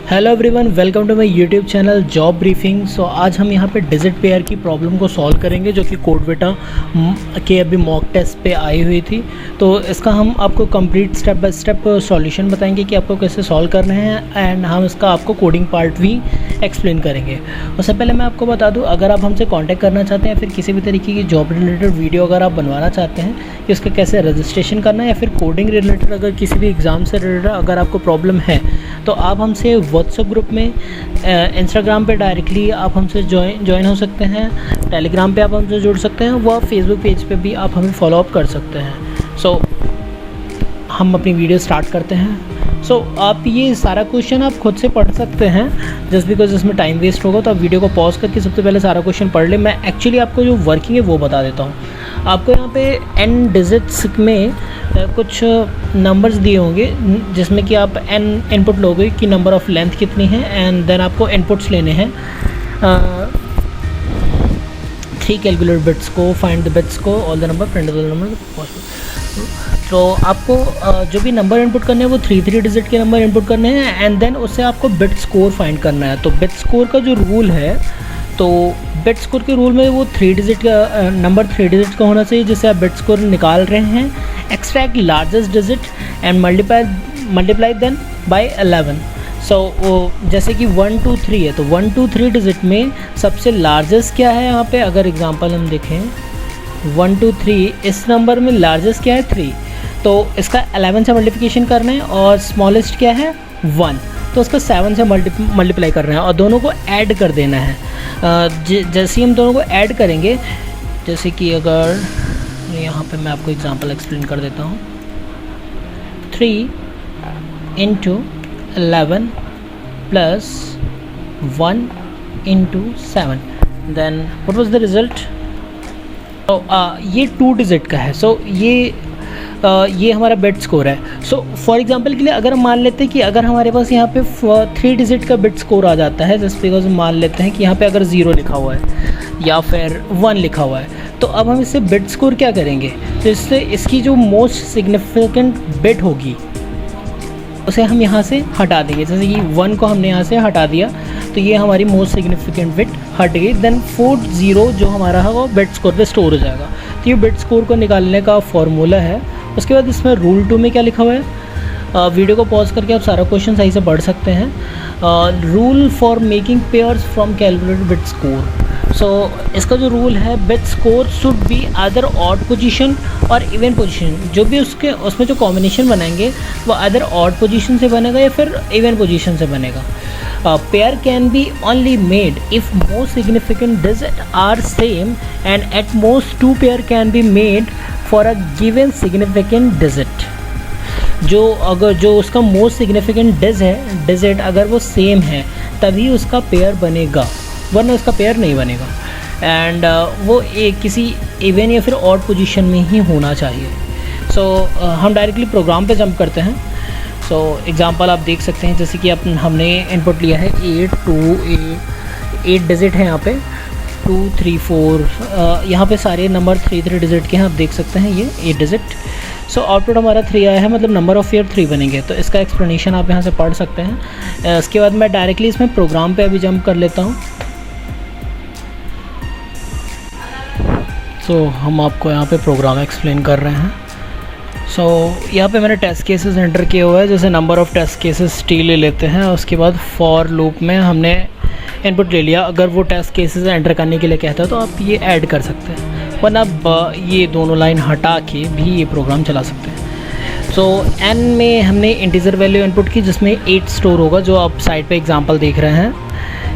Hello everyone, welcome to my YouTube channel job briefing. So आज हम यहाँ पे डिजिट पेयर की प्रॉब्लम को सॉल्व करेंगे जो कि कोडवेटा के अभी मॉक टेस्ट पे आई हुई थी। तो इसका हम आपको complete step by step solution बताएंगे कि आपको कैसे सॉल्व करना है एंड हम इसका आपको कोडिंग पार्ट भी एक्सप्लेन करेंगे। उससे पहले मैं आपको बता दूं, अगर आप हमसे कांटेक्ट करना चाहते हैं फिर किसी भी तरीके की जॉब रिलेटेड वीडियो अगर आप बनवाना चाहते हैं कि उसका कैसे रजिस्ट्रेशन करना है या फिर कोडिंग रिलेटेड अगर किसी भी एग्ज़ाम से रिलेटेड अगर आपको प्रॉब्लम है तो आप हमसे व्हाट्सएप ग्रुप में, इंस्टाग्राम पे डायरेक्टली आप हमसे ज्वाइन हो सकते हैं, टेलीग्राम पे आप हमसे जुड़ सकते हैं, व फेसबुक पेज पे भी आप हमें फॉलो अप कर सकते हैं। सो हम अपनी वीडियो स्टार्ट करते हैं। आप ये सारा क्वेश्चन आप खुद से पढ़ सकते हैं, जस्ट बिकॉज इसमें टाइम वेस्ट होगा तो आप वीडियो को पॉज करके सबसे पहले सारा क्वेश्चन पढ़ लें। मैं एक्चुअली आपको जो वर्किंग है वो बता देता हूँ। आपको यहाँ पे n डिजिट्स में कुछ नंबर्स दिए होंगे जिसमें कि आप n इनपुट लोगे कि नंबर ऑफ़ लेंथ कितनी है एंड देन आपको इनपुट्स लेने हैं 3 कैलकुलेट बिट्स को, फाइंड द बिट्स को, all the number, print the number possible. तो आपको जो भी नंबर इनपुट करने हैं वो 3 डिजिट के नंबर इनपुट करने हैं एंड देन उससे आपको बिट स्कोर फाइंड करना है। तो बिट स्कोर का जो रूल है, तो बिट स्कोर के रूल में वो 3 डिजिट का नंबर 3 डिजिट का होना चाहिए जिससे आप बिट स्कोर निकाल रहे हैं। Extract largest digit and multiply then by 11। जैसे कि 1 2 3 है तो 1 2 3 डिजिट में सबसे लार्जेस्ट क्या है यहाँ पे, अगर एग्जांपल हम देखें 1 2 3, इस नंबर में लार्जेस्ट क्या है 3, तो इसका 11 से मल्टीप्लिकेशन करना है और स्मॉलेस्ट क्या है 1, तो उसको 7 से मल्टीप्लाई कर रहे हैं और दोनों को ऐड कर देना है। जैसे ही हम दोनों को ऐड करेंगे, जैसे कि अगर यहाँ पे मैं आपको एग्जांपल एक्सप्लेन कर देता हूँ, 3 × 11 + 1 × 7, then what was the result. तो ये 2 डिजिट का है। ये हमारा बिट स्कोर है। फॉर एग्जांपल के लिए अगर हम मान लेते हैं कि अगर हमारे पास यहाँ पे 3 डिजिट का बिट स्कोर आ जाता है, जस्ट बिकॉज हम मान लेते हैं कि यहाँ पे अगर 0 लिखा हुआ है या फिर 1 लिखा हुआ है, तो अब हम इससे बिट स्कोर क्या करेंगे, तो इससे इसकी जो मोस्ट सिग्निफिकेंट बिट होगी उसे हम यहाँ से हटा देंगे। जैसे कि 1 को हमने यहाँ से हटा दिया तो ये हमारी मोस्ट सिग्निफिकेंट बिट हट गई। देन 4 0 जो हमारा है वो बिट स्कोर पे स्टोर हो जाएगा। तो ये बिट स्कोर को निकालने का फॉर्मूला है। उसके बाद इसमें रूल 2 में क्या लिखा हुआ है, वीडियो को पॉज करके आप सारा क्वेश्चन सही से पढ़ सकते हैं। Rule for making pairs from calculated bit score. इसका जो रूल है, बिट स्कोर शुड बी आदर ऑड पोजीशन और इवन पोजीशन। जो भी उसमें जो कॉम्बिनेशन बनाएंगे वो आदर ऑड पोजीशन से बनेगा या फिर इवन पोजीशन से बनेगा। Pair can be only made if most significant digit are same and at most 2 pair can be made for a given significant digit. जो उसका मोस्ट सिग्निफिकेंट डिजिट अगर वो सेम है तभी उसका पेयर बनेगा, वरना उसका पेयर नहीं बनेगा। एंड वो किसी इवन या फिर ऑड पोजीशन में ही होना चाहिए। हम डायरेक्टली प्रोग्राम पे जंप करते हैं। एग्जांपल आप देख सकते हैं, जैसे कि हमने इनपुट लिया है 8 डिजिट है यहाँ पे 2 3 4, यहाँ पे सारे नंबर 3 डिजिट के हैं, आप देख सकते हैं ये 8 डिजिट। आउटपुट हमारा 3 आया है, मतलब नंबर ऑफ़ पेयर 3 बनेंगे। तो इसका एक्सप्लेनेशन आप यहाँ से पढ़ सकते हैं। इसके बाद मैं डायरेक्टली इसमें प्रोग्राम पे अभी जंप कर लेता हूँ। हम आपको यहाँ पे प्रोग्राम एक्सप्लेन कर रहे हैं। यहाँ पे मैंने टेस्ट केसेस एंटर किए हुए हैं, जैसे number of test cases t ले लेते हैं। उसके बाद फॉर लूप में हमने इनपुट ले लिया। अगर वो टेस्ट केसेस एंटर करने के लिए कहता है तो आप ये ऐड कर सकते हैं, वरना आप ये दोनों लाइन हटा के भी ये प्रोग्राम चला सकते हैं। n में हमने इंटीजर वैल्यू इनपुट की जिसमें 8 स्टोर होगा, जो आप साइड पे एग्जांपल देख रहे हैं।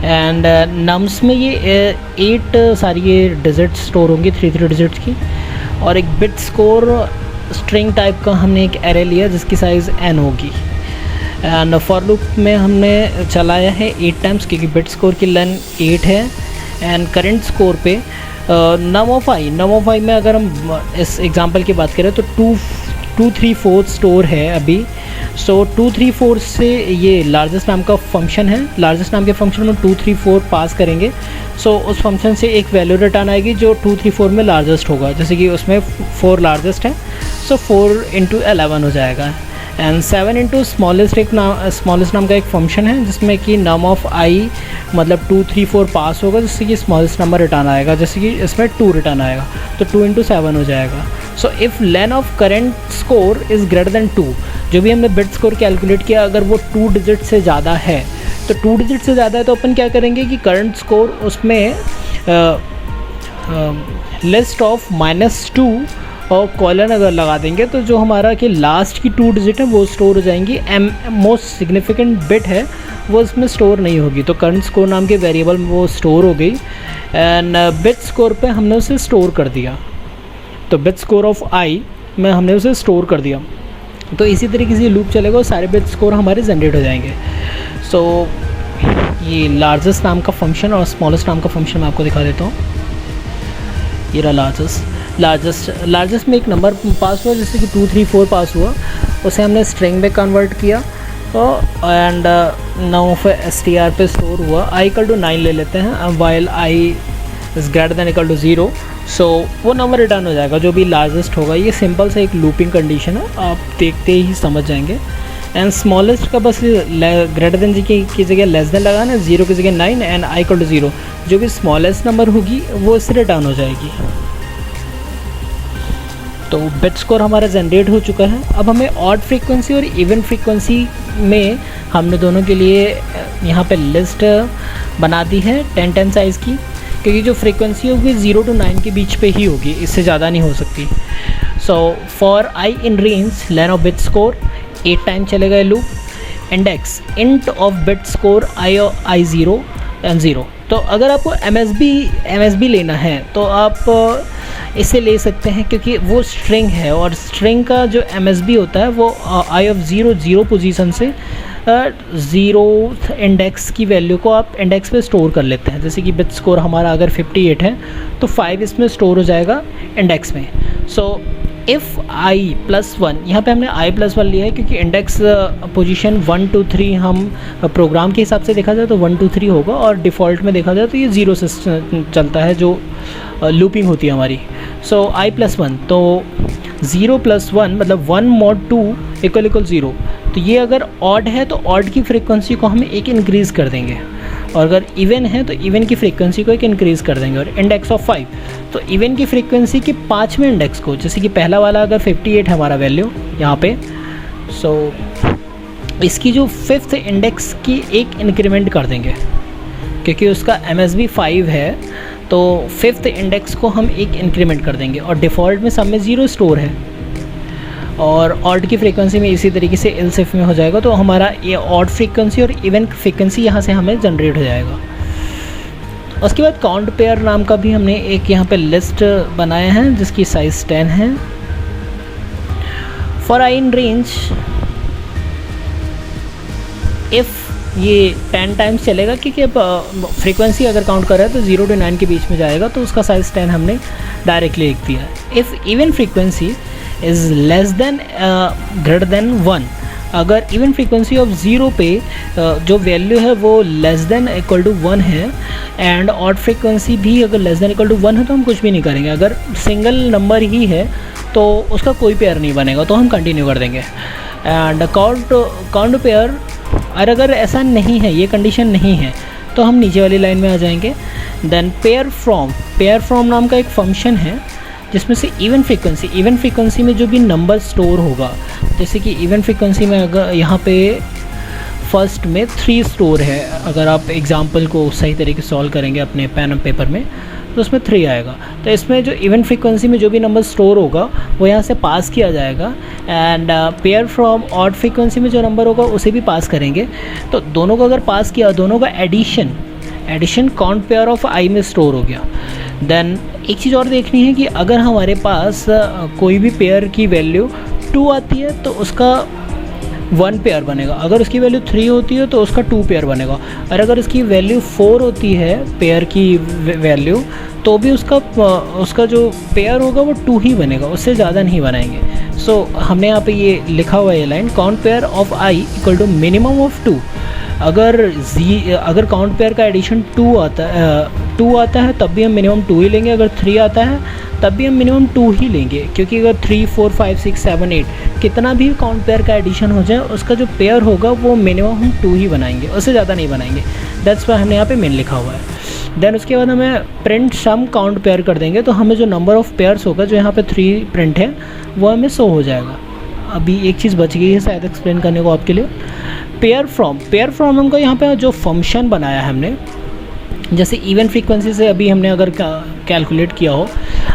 एंड नम्स में ये 8 सारी ये डिजिट स्टोर होंगी 3 डिजिट्स की। और एक बिट स्कोर स्ट्रिंग टाइप का हमने एक एरे लिया जिसकी साइज़ n होगी। एंड फॉर लूप में हमने चलाया है 8 टाइम्स, क्योंकि बिट स्कोर की लेंथ 8 है। एंड करंट स्कोर पे नम ऑफ आई में अगर हम इस एग्जांपल की बात करें तो 2 3 4 स्टोर है अभी। 2 3 4 से ये लार्जेस्ट नाम का फंक्शन है, लार्जेस्ट नाम के फंक्शन में 2 3 4 पास करेंगे। उस फंक्शन से एक वैल्यू रिटर्न आएगी जो 2 3 4 में लार्जेस्ट होगा, जैसे कि उसमें 4 लार्जेस्ट है, 4 × 11 हो जाएगा। एंड 7 इंटू स्मॉलेस्ट नाम का एक फंक्शन है जिसमें कि नम ऑफ आई मतलब 2 3 4 पास होगा, जिससे कि स्मॉलेस्ट नंबर रिटर्न आएगा, जैसे कि इसमें 2 रिटर्न आएगा, तो 2 इंटू 7 हो जाएगा। So if lane of current score is greater then 2, जो भी हमने बिट स्कोर कैलकुलेट किया अगर वो 2 डिजिट से ज़्यादा है, तो 2 डिजिट से ज़्यादा है तो अपन क्या करेंगे कि करंट स्कोर उसमें लिस्ट ऑफ -2 और कॉलन अगर लगा देंगे तो जो हमारा कि लास्ट की 2 डिजिट है वो स्टोर हो जाएंगी। मोस्ट सिग्निफिकेंट बिट है वो इसमें स्टोर नहीं होगी, तो करंट स्कोर नाम के वेरिएबल में वो स्टोर हो गई एंड बिट स्कोर पे हमने उसे स्टोर कर दिया, तो बिट स्कोर ऑफ आई में हमने उसे स्टोर कर दिया। तो इसी तरीके से लूप चलेगा और सारे बिट स्कोर हमारे जनरेट हो जाएंगे। सो ये लार्जेस्ट नाम का फंक्शन और स्मॉलेस्ट नाम का फंक्शन मैं आपको दिखा देता हूँ। ये रहा लार्जेस्ट में एक नंबर पास हुआ, जैसे कि 2 3 4 पास हुआ, उसे हमने स्ट्रिंग में कन्वर्ट किया एंड नाउ फिर str पे स्टोर हुआ। i = 9 ले लेते हैं, while i is greater than equal to 0, so वो नंबर रिटर्न हो जाएगा जो भी लार्जेस्ट होगा। ये सिंपल सा एक लूपिंग कंडीशन है, आप देखते ही समझ जाएंगे। एंड स्मॉलेस्ट का बस ग्रेटर देन की जगह लेस देन लगाना, 0 की जगह 9 एंड i = 0, जो भी स्मॉलेस्ट नंबर होगी वो इससे रिटर्न हो जाएगी। तो बिट स्कोर हमारा जनरेट हो चुका है। अब हमें ऑड फ्रीक्वेंसी और इवन फ्रीक्वेंसी में हमने दोनों के लिए यहाँ पे लिस्ट बना दी है 10 साइज़ की, क्योंकि जो फ्रीक्वेंसी होगी 0 to 9 के बीच पे ही होगी, इससे ज़्यादा नहीं हो सकती। So for I in range lane of bit score 8 time चलेगा ये loop. Index int of bit score I 0 and 0। तो अगर आपको एम लेना है तो आप इसे ले सकते हैं, क्योंकि वो स्ट्रिंग है और स्ट्रिंग का जो एम होता है वो आई ऑफ 0 पोजीशन से 0th इंडेक्स की वैल्यू को आप इंडेक्स पे स्टोर कर लेते हैं। जैसे कि बिट स्कोर हमारा अगर 58 है तो 5 इसमें स्टोर हो जाएगा इंडेक्स में। सो इफ़ i+1, यहाँ पे हमने i+1 लिया है क्योंकि इंडेक्स पोजीशन 1 2 3 हम प्रोग्राम के हिसाब से देखा जाए तो 1 2 3 होगा, और डिफ़ॉल्ट में देखा जाए तो ये 0 से चलता है जो लूपिंग होती है हमारी। सो i+1, तो 0 + 1 मतलब 1 mod 2 = 0। तो ये अगर ऑड है तो ऑड की फ्रीक्वेंसी को हम एक इंक्रीज़ कर देंगे, और अगर इवन है तो इवन की फ्रीक्वेंसी को एक इंक्रीज़ कर देंगे। और इंडेक्स ऑफ 5, तो इवन की फ्रीक्वेंसी के 5वें इंडेक्स को, जैसे कि पहला वाला अगर 58 है हमारा वैल्यू यहाँ पे, सो इसकी जो 5th इंडेक्स की एक इंक्रीमेंट कर देंगे, क्योंकि उसका MSB 5 है तो 5th इंडेक्स को हम एक इंक्रीमेंट कर देंगे, और डिफ़ॉल्ट में सब में 0 स्टोर है। और ऑड की फ्रीक्वेंसी में इसी तरीके से एल्सिफ में हो जाएगा, तो हमारा ये ऑड फ्रीक्वेंसी और इवन फ्रीक्वेंसी यहाँ से हमें जनरेट हो जाएगा। उसके बाद काउंट पेयर नाम का भी हमने एक यहाँ पे लिस्ट बनाया है जिसकी साइज़ 10 है। For I in range if ये 10 टाइम्स चलेगा, क्योंकि अब फ्रीक्वेंसी अगर काउंट कर रहा है तो 0 to 9 के बीच में जाएगा, तो उसका साइज़ 10 हमने डायरेक्टली लिख दिया। If even frequency is less than greater than 1, अगर इवन फ्रीक्वेंसी ऑफ 0 पे जो वैल्यू है वो लेस देन इक्वल टू 1 है, एंड ऑड फ्रीक्वेंसी भी अगर लेस देन इक्वल टू 1 है तो हम कुछ भी नहीं करेंगे। अगर सिंगल नंबर ही है तो उसका कोई पेयर नहीं बनेगा, तो हम कंटिन्यू कर देंगे। एंड काउंट पेयर, और अगर ऐसा नहीं है, ये कंडीशन नहीं है, तो हम नीचे वाली लाइन में आ जाएंगे। देन पेयर फ्रॉम नाम का एक फंक्शन है जिसमें से इवन फ्रीक्वेंसी में जो भी नंबर स्टोर होगा, जैसे कि इवन फ्रीक्वेंसी में अगर यहाँ पे फर्स्ट में 3 स्टोर है, अगर आप एग्जांपल को सही तरीके से सॉल्व करेंगे अपने पेन और पेपर में तो उसमें 3 आएगा। तो इसमें जो इवन फ्रीक्वेंसी में जो भी नंबर स्टोर होगा वो यहाँ से पास किया जाएगा, and pair from odd frequency में जो नंबर होगा उसे भी पास करेंगे। तो दोनों को अगर पास किया, दोनों का एडिशन काउंट पेयर ऑफ आई में स्टोर हो गया। देन एक चीज़ और देखनी है कि अगर हमारे पास कोई भी पेयर की वैल्यू 2 आती है तो उसका 1 पेयर बनेगा, अगर उसकी वैल्यू 3 होती है तो उसका 2 पेयर बनेगा, और अगर उसकी वैल्यू 4 होती है पेयर की वैल्यू तो भी उसका जो पेयर होगा वो 2 ही बनेगा, उससे ज़्यादा नहीं बनाएंगे। सो हमने यहाँ पे ये लिखा हुआ है line, count pair of I = minimum of 2। अगर काउंट पेयर का एडिशन 2 आता है तब भी हम मिनिमम 2 ही लेंगे, अगर 3 आता है तब भी हम मिनिमम 2 ही लेंगे, क्योंकि अगर 3 4 5 6 7 8 कितना भी काउंट पेयर का एडिशन हो जाए उसका जो पेयर होगा वो मिनिमम हम 2 ही बनाएंगे, उससे ज़्यादा नहीं बनाएंगे। दैट्स वाई हमने यहाँ पे मेन लिखा हुआ है। देन उसके बाद हमें प्रिंट सम काउंट पेयर कर देंगे, तो हमें जो नंबर ऑफ़ पेयर्स होगा जो यहाँ पे 3 प्रिंट है वो हमें शो हो जाएगा। अभी एक चीज़ बच गई है शायद एक्सप्लेन करने को आपके लिए, पेयर फ्रॉम हमको यहाँ पे जो फंक्शन बनाया है हमने, जैसे इवन फ्रीक्वेंसी से अभी हमने अगर कैलकुलेट किया हो,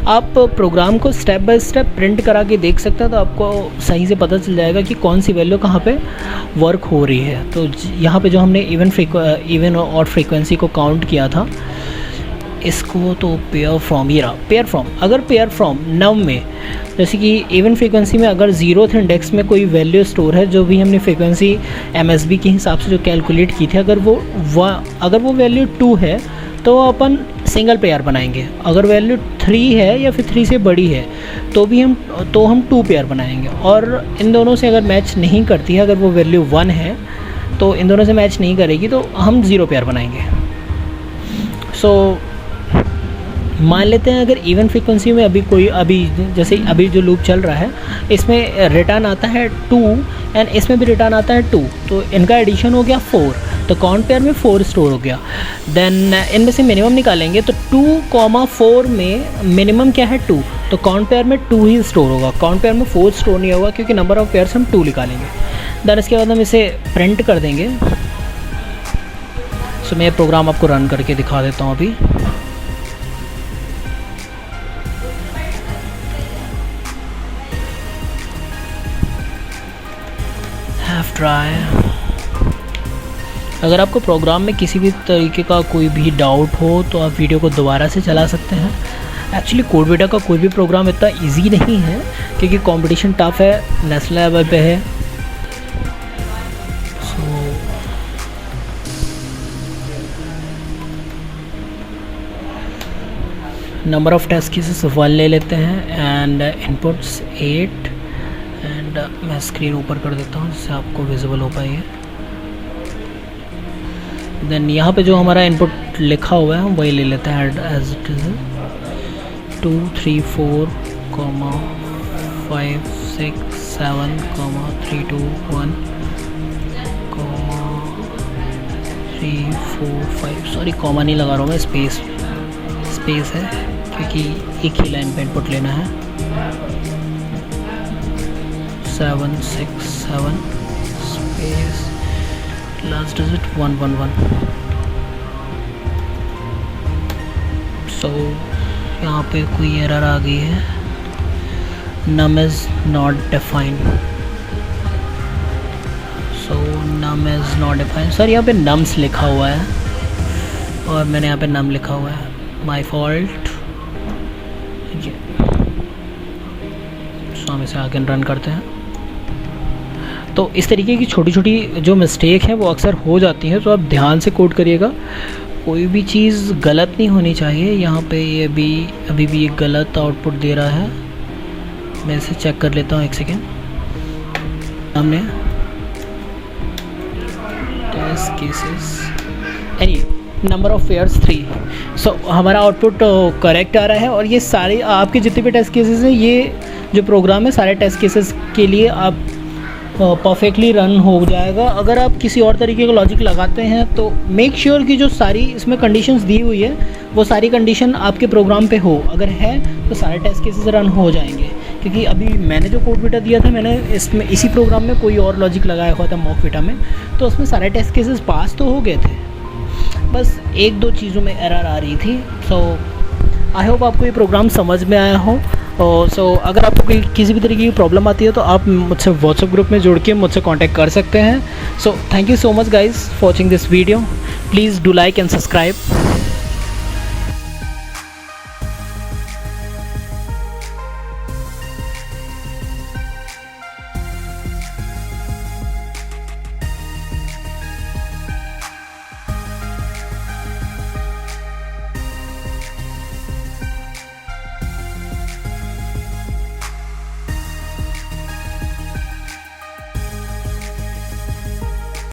आप प्रोग्राम को स्टेप बाय स्टेप प्रिंट करा के देख सकते हैं तो आपको सही से पता चल जाएगा कि कौन सी वैल्यू कहाँ पे वर्क हो रही है। तो यहाँ पे जो हमने इवन और फ्रीक्वेंसी को काउंट किया था, इसको तो पेयर फ्रॉम, ये रहा पेयर फ्रॉम। अगर पेयर फ्रॉम नम में, जैसे कि इवन फ्रीक्वेंसी में अगर 0th इंडेक्स में कोई वैल्यू स्टोर है, जो भी हमने फ्रीक्वेंसी MSB के हिसाब से जो कैलकुलेट की थी, अगर वो वैल्यू 2 है तो अपन सिंगल पेयर बनाएंगे। अगर वैल्यू 3 है या फिर 3 से बड़ी है तो हम 2 पेयर बनाएंगे। और इन दोनों से अगर मैच नहीं करती है, अगर वो वैल्यू 1 है तो इन दोनों से मैच नहीं करेगी तो हम 0 पेयर बनाएंगे। सो मान लेते हैं अगर इवन फ्रीक्वेंसी में जैसे अभी जो लूप चल रहा है इसमें रिटर्न आता है 2 एंड इसमें भी रिटर्न आता है 2, तो इनका एडिशन हो गया 4, तो काउंट पेयर में 4 स्टोर हो गया। देन इनमें से मिनिमम निकालेंगे तो 2,4 में मिनिमम क्या है 2, तो काउंट पेयर में 2 ही स्टोर होगा, काउंट पेयर में 4 स्टोर नहीं होगा क्योंकि नंबर ऑफ़ पेयर्स हम 2 निकालेंगे। देन इसके बाद हम इसे प्रिंट कर देंगे। सो मैं प्रोग्राम आपको रन करके दिखा देता हूँ अभी। ट्राई। अगर आपको प्रोग्राम में किसी भी तरीके का कोई भी डाउट हो तो आप वीडियो को दोबारा से चला सकते हैं। एक्चुअली कोडविटा का कोई भी प्रोग्राम इतना इजी नहीं है क्योंकि कंपटीशन टफ है, नेशनल लेवल पे है। नंबर ऑफ़ टेस्ट केसेस 1 ले लेते हैं एंड इनपुट्स 8 एंड मैं स्क्रीन ऊपर कर देता हूँ जिससे आपको विजिबल हो पाए। देन यहाँ पे जो हमारा इनपुट लिखा हुआ है वही ले लेते हैं as it is 2 3 4 5 6 7 3 2 1 3 4 5 sorry comma नहीं लगा रहा हूँ मैं, स्पेस है क्योंकि एक ही लाइन पे इनपुट लेना है। 7 6 7 स्पेस लास्ट डिजिट 1 1 1। सो यहाँ पे कोई एरर आ गई है, num is not defined. So num is not defined. Sir यहाँ पे नम्स लिखा हुआ है और मैंने यहाँ पे नम लिखा हुआ है, माई फॉल्ट। सो हम इसे आगे रन करते हैं। तो इस तरीके की छोटी छोटी जो मिस्टेक है वो अक्सर हो जाती हैं, तो आप ध्यान से कोड करिएगा, कोई भी चीज़ गलत नहीं होनी चाहिए। यहाँ पे ये अभी भी एक गलत आउटपुट दे रहा है, मैं इसे चेक कर लेता हूँ एक सेकेंड। हमने test cases any number of pairs 3। So हमारा आउटपुट करेक्ट आ रहा है और ये सारे आपके जितने भी टेस्ट केसेस हैं, ये जो प्रोग्राम है सारे टेस्ट केसेस के लिए आप परफेक्टली रन हो जाएगा। अगर आप किसी और तरीके का लॉजिक लगाते हैं तो मेक श्योर कि जो सारी इसमें कंडीशंस दी हुई है वो सारी कंडीशन आपके प्रोग्राम पे हो, अगर है तो सारे टेस्ट केसेस रन हो जाएंगे। क्योंकि अभी मैंने जो कोडविटा दिया था, मैंने इसी प्रोग्राम में कोई और लॉजिक लगाया हुआ था मॉकविटा में, तो उसमें सारे टेस्ट केसेस पास तो हो गए थे, बस 1-2 चीज़ों में एरर आ रही थी। सो आई होप आपको ये प्रोग्राम समझ में आया हो। सो अगर आपको किसी भी तरीके की प्रॉब्लम आती है तो आप मुझसे व्हाट्सएप ग्रुप में जुड़ के मुझसे कांटेक्ट कर सकते हैं। So thank you so much guys for watching this video. Please do like and subscribe.